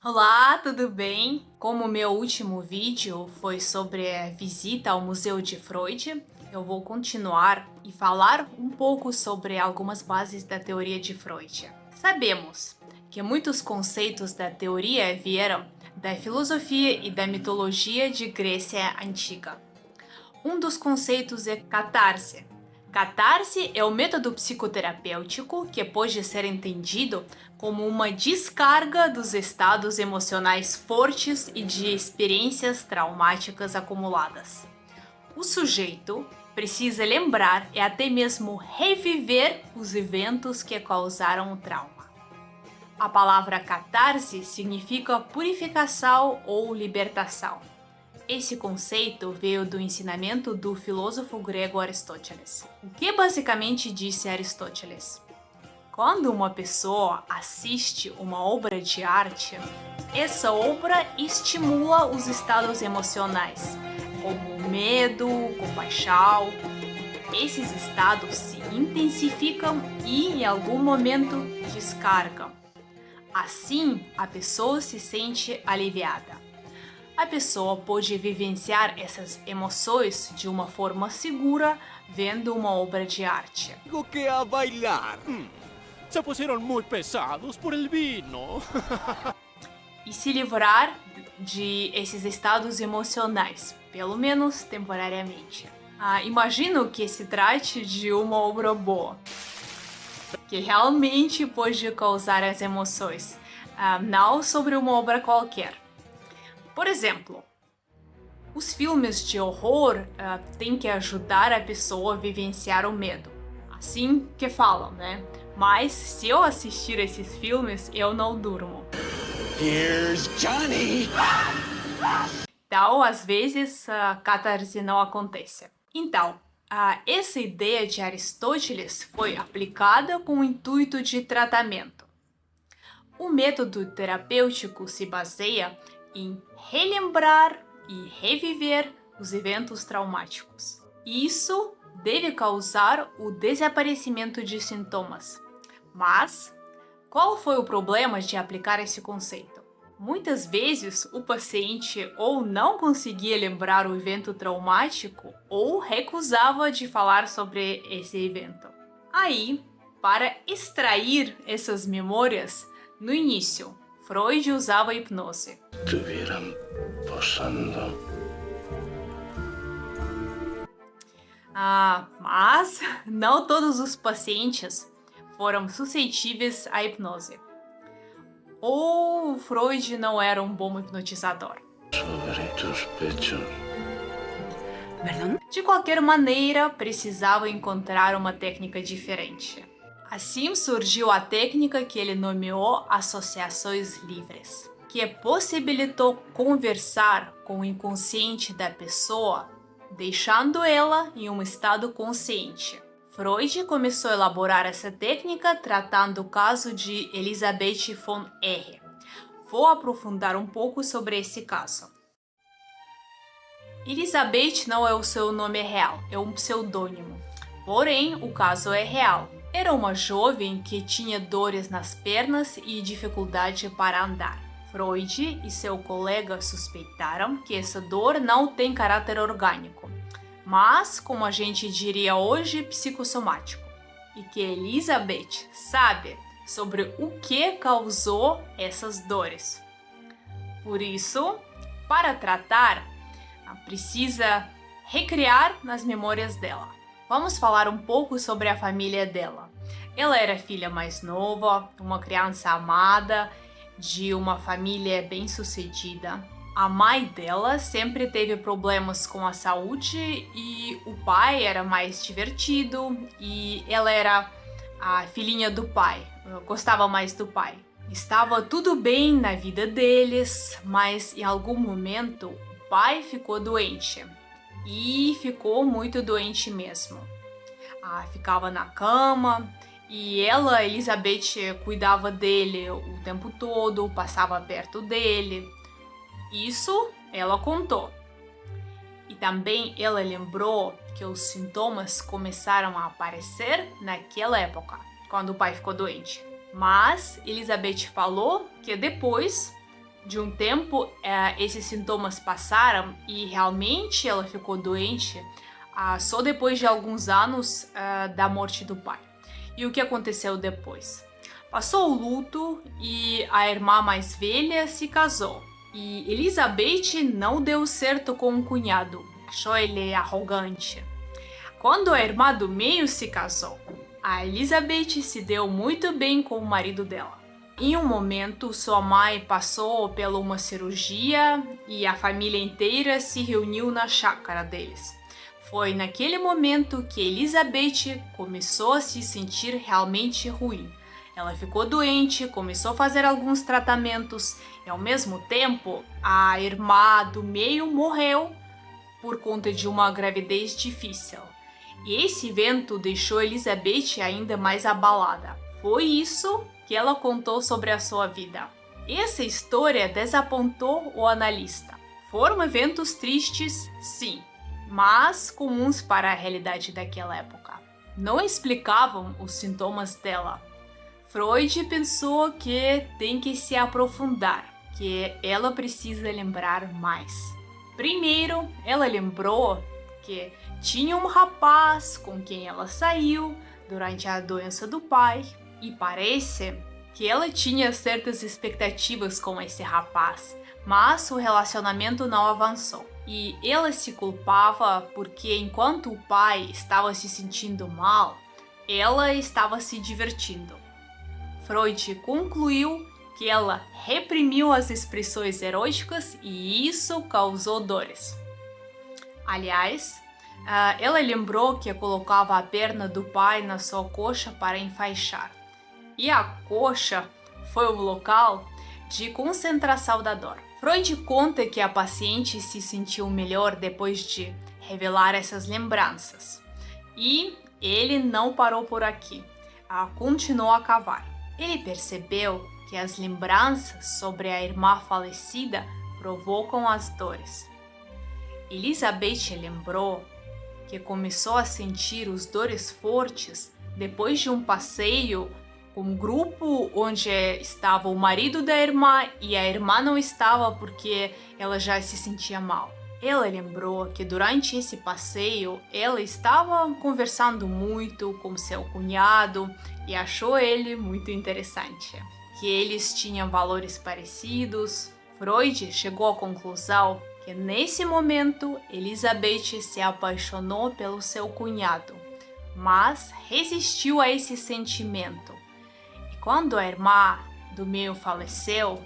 Olá, tudo bem? Como meu último vídeo foi sobre a visita ao Museu de Freud, eu vou continuar e falar um pouco sobre algumas bases da teoria de Freud. Sabemos que muitos conceitos da teoria vieram da filosofia e da mitologia de Grécia Antiga. Um dos conceitos é catarse. Catarse é o método psicoterapêutico que pode ser entendido como uma descarga dos estados emocionais fortes e de experiências traumáticas acumuladas. O sujeito precisa lembrar e até mesmo reviver os eventos que causaram o trauma. A palavra catarse significa purificação ou libertação. Esse conceito veio do ensinamento do filósofo grego Aristóteles. O que basicamente disse Aristóteles? Quando uma pessoa assiste uma obra de arte, essa obra estimula os estados emocionais, como medo, compaixão. Esses estados se intensificam e, em algum momento, descargam. Assim, a pessoa se sente aliviada. A pessoa pode vivenciar essas emoções de uma forma segura vendo uma obra de arte. Digo que a bailar. Se pusieron muy pesados por el vino. E se livrar de esses estados emocionais, pelo menos temporariamente. Imagino que se trate de uma obra boa, que realmente pode causar as emoções, não sobre uma obra qualquer. Por exemplo, os filmes de horror têm que ajudar a pessoa a vivenciar o medo. Assim que falam, né? Mas se eu assistir esses filmes, eu não durmo. Here's Johnny! Então, às vezes, a catarse não acontece. Então, essa ideia de Aristóteles foi aplicada com o intuito de tratamento. O método terapêutico se baseia em relembrar e reviver os eventos traumáticos. Isso deve causar o desaparecimento de sintomas. Mas qual foi o problema de aplicar esse conceito? Muitas vezes o paciente ou não conseguia lembrar o evento traumático ou recusava de falar sobre esse evento. Aí, para extrair essas memórias, no início, Freud usava a hipnose. Estuvieran posando. Mas não todos os pacientes foram suscetíveis à hipnose. Ou Freud não era um bom hipnotizador. Sobre tus pechos. De qualquer maneira, precisava encontrar uma técnica diferente. Assim surgiu a técnica que ele nomeou associações livres, que possibilitou conversar com o inconsciente da pessoa, deixando ela em um estado consciente. Freud começou a elaborar essa técnica tratando o caso de Elisabeth von R. Vou aprofundar um pouco sobre esse caso. Elizabeth não é o seu nome real, é um pseudônimo. Porém, o caso é real. Era uma jovem que tinha dores nas pernas e dificuldade para andar. Freud e seu colega suspeitaram que essa dor não tem caráter orgânico, mas, como a gente diria hoje, psicossomático. E que Elizabeth sabe sobre o que causou essas dores. Por isso, para tratar, precisa recriar nas memórias dela. Vamos falar um pouco sobre a família dela. Ela era a filha mais nova, uma criança amada, de uma família bem-sucedida. A mãe dela sempre teve problemas com a saúde e o pai era mais divertido e ela era a filhinha do pai, gostava mais do pai. Estava tudo bem na vida deles, mas em algum momento o pai ficou doente. E ficou muito doente mesmo. Ficava na cama e ela, Elizabeth, cuidava dele o tempo todo, passava perto dele. Isso ela contou. E também ela lembrou que os sintomas começaram a aparecer naquela época, quando o pai ficou doente. Mas Elizabeth falou que depois De um tempo, esses sintomas passaram e realmente ela ficou doente só depois de alguns anos da morte do pai. E o que aconteceu depois? Passou o luto e a irmã mais velha se casou. E Elizabeth não deu certo com o cunhado, achou ele arrogante. Quando a irmã do meio se casou, a Elizabeth se deu muito bem com o marido dela. Em um momento, sua mãe passou por uma cirurgia e a família inteira se reuniu na chácara deles. Foi naquele momento que Elizabeth começou a se sentir realmente ruim. Ela ficou doente, começou a fazer alguns tratamentos e, ao mesmo tempo, a irmã do meio morreu por conta de uma gravidez difícil. E esse evento deixou Elizabeth ainda mais abalada. Foi isso que ela contou sobre a sua vida. Essa história desapontou o analista. Foram eventos tristes, sim, mas comuns para a realidade daquela época. Não explicavam os sintomas dela. Freud pensou que tem que se aprofundar, que ela precisa lembrar mais. Primeiro, ela lembrou que tinha um rapaz com quem ela saiu durante a doença do pai e parece que ela tinha certas expectativas com esse rapaz, mas o relacionamento não avançou. E ela se culpava porque enquanto o pai estava se sentindo mal, ela estava se divertindo. Freud concluiu que ela reprimiu as expressões eróticas e isso causou dores. Aliás, ela lembrou que colocava a perna do pai na sua coxa para enfaixar. E a coxa foi o local de concentração da dor. Freud conta que a paciente se sentiu melhor depois de revelar essas lembranças. E ele não parou por aqui, continuou a cavar. Ele percebeu que as lembranças sobre a irmã falecida provocam as dores. Elizabeth lembrou que começou a sentir os dores fortes depois de um passeio com um grupo onde estava o marido da irmã e a irmã não estava porque ela já se sentia mal. Ela lembrou que durante esse passeio ela estava conversando muito com seu cunhado e achou ele muito interessante, que eles tinham valores parecidos. Freud chegou à conclusão que nesse momento Elizabeth se apaixonou pelo seu cunhado, mas resistiu a esse sentimento. E quando a irmã do meio faleceu,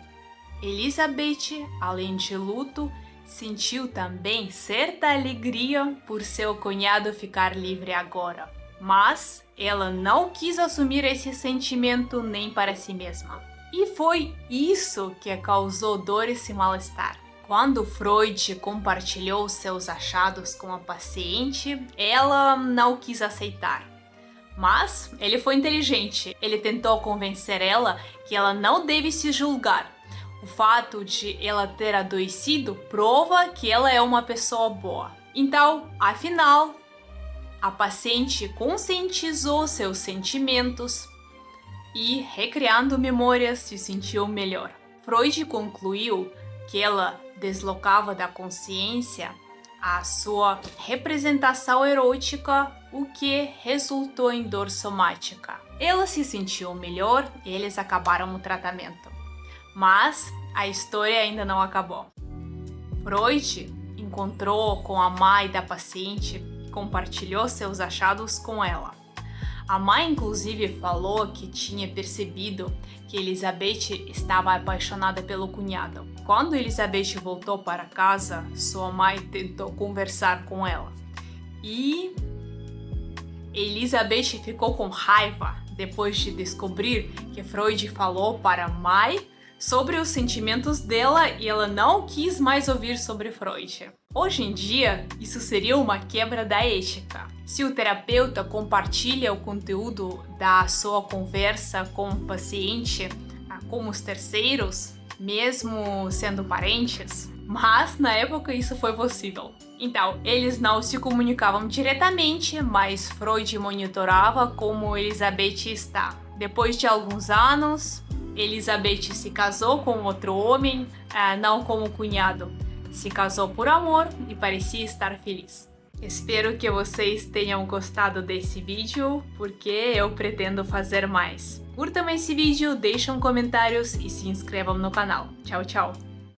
Elizabeth, além de luto, sentiu também certa alegria por seu cunhado ficar livre agora, mas ela não quis assumir esse sentimento nem para si mesma. E foi isso que causou dores e mal-estar. Quando Freud compartilhou seus achados com a paciente, ela não quis aceitar. Mas ele foi inteligente, ele tentou convencer ela que ela não deve se julgar. O fato de ela ter adoecido prova que ela é uma pessoa boa. Então, afinal, a paciente conscientizou seus sentimentos e, recriando memórias, se sentiu melhor. Freud concluiu que ela deslocava da consciência a sua representação erótica, o que resultou em dor somática. Ela se sentiu melhor e eles acabaram o tratamento. Mas a história ainda não acabou. Freud encontrou com a mãe da paciente e compartilhou seus achados com ela. A mãe, inclusive, falou que tinha percebido que Elizabeth estava apaixonada pelo cunhado. Quando Elizabeth voltou para casa, sua mãe tentou conversar com ela. E Elizabeth ficou com raiva depois de descobrir que Freud falou para a mãe sobre os sentimentos dela e ela não quis mais ouvir sobre Freud. Hoje em dia, isso seria uma quebra da ética. Se o terapeuta compartilha o conteúdo da sua conversa com o paciente com os terceiros, mesmo sendo parentes, mas na época isso foi possível. Então, eles não se comunicavam diretamente, mas Freud monitorava como Elizabeth está. Depois de alguns anos, Elizabeth se casou com outro homem, não como cunhado. Se casou por amor e parecia estar feliz. Espero que vocês tenham gostado desse vídeo, porque eu pretendo fazer mais. Curtam esse vídeo, deixem comentários e se inscrevam no canal. Tchau, tchau!